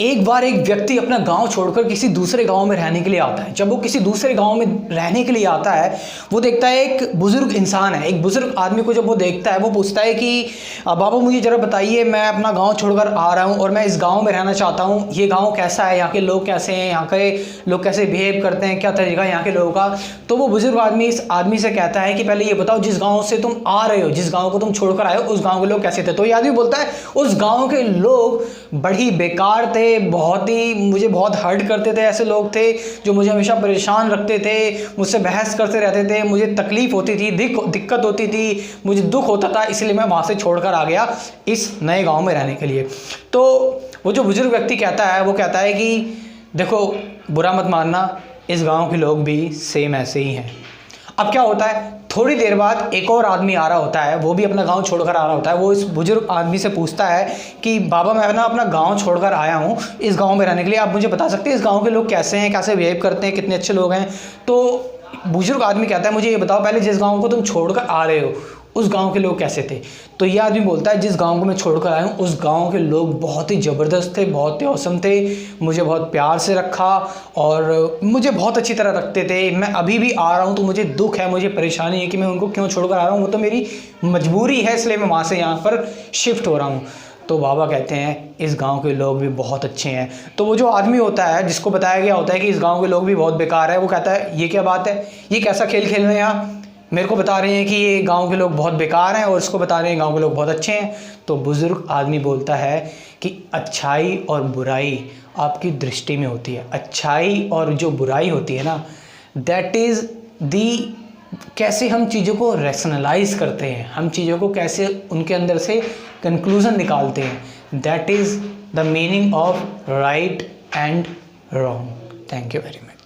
एक बार एक व्यक्ति अपना गांव छोड़कर किसी दूसरे गांव में रहने के लिए आता है। जब वो किसी दूसरे गांव में रहने के लिए आता है, वो देखता है एक बुजुर्ग इंसान है, एक बुजुर्ग आदमी को जब वो देखता है, वो पूछता है कि बाबा मुझे ज़रा बताइए, मैं अपना गांव छोड़कर आ रहा हूं और मैं इस गांव में रहना चाहता हूं। ये गांव कैसा है, यहाँ के लोग कैसे हैं, यहाँ के लोग कैसे बिहेव करते हैं, क्या तरीका है यहाँ के लोगों का। तो वो बुजुर्ग आदमी इस आदमी से कहता है कि पहले ये बताओ, जिस गाँव से तुम आ रहे हो, जिस गाँव को तुम छोड़कर आए हो, उस गाँव के लोग कैसे थे। तो ये आदमी बोलता है उस गाँव के लोग बड़ी बेकार थे, मुझे बहुत हर्ट करते थे। ऐसे लोग थे जो मुझे हमेशा परेशान रखते थे, मुझसे बहस करते रहते थे, मुझे तकलीफ होती थी, दिक्कत होती थी, मुझे दुख होता था, इसलिए मैं वहाँ से छोड़कर आ गया इस नए गांव में रहने के लिए। तो वो जो बुजुर्ग व्यक्ति कहता है, वो कहता है कि देखो, बुरा मत मानना, इस गांव के लोग भी सेम ऐसे ही हैं। अब क्या होता है, थोड़ी देर बाद एक और आदमी आ रहा होता है, वो भी अपना गांव छोड़कर आ रहा होता है। वो इस बुजुर्ग आदमी से पूछता है कि बाबा मैं ना अपना गांव छोड़कर आया हूँ इस गांव में रहने के लिए, आप मुझे बता सकते हैं इस गांव के लोग कैसे हैं, कैसे बिहेव करते हैं, कितने अच्छे लोग हैं। तो बुजुर्ग आदमी कहता है मुझे ये बताओ पहले, जिस गाँव को तुम छोड़कर आ रहे हो उस गांव के लोग कैसे थे। तो ये आदमी बोलता है जिस गांव को मैं छोड़कर आया हूँ उस गांव के लोग बहुत ही ज़बरदस्त थे, बहुत ही औसम थे, मुझे बहुत प्यार से रखा और मुझे बहुत अच्छी तरह रखते थे। मैं अभी भी आ रहा हूँ तो मुझे दुख है, मुझे परेशानी है कि मैं उनको क्यों छोड़कर आ रहा हूँ, वो तो मेरी मजबूरी है, इसलिए मैं वहाँ से यहाँ पर शिफ्ट हो रहा हूँ। तो बाबा कहते हैं इस गांव के लोग भी बहुत अच्छे हैं। तो वो जो आदमी होता है जिसको बताया गया होता है कि इस गांव के लोग भी बहुत बेकार है, वो कहता है ये क्या बात है, ये कैसा खेल खेल रहे हैं यहाँ, मेरे को बता रहे हैं कि ये गांव के लोग बहुत बेकार हैं और इसको बता रहे हैं गांव के लोग बहुत अच्छे हैं। तो बुजुर्ग आदमी बोलता है कि अच्छाई और बुराई आपकी दृष्टि में होती है। अच्छाई और जो बुराई होती है ना, दैट इज़ दी, कैसे हम चीज़ों को रैशनलाइज करते हैं, हम चीज़ों को कैसे उनके अंदर से कंक्लूज़न निकालते हैं, that is the meaning of right and wrong. Thank you very much.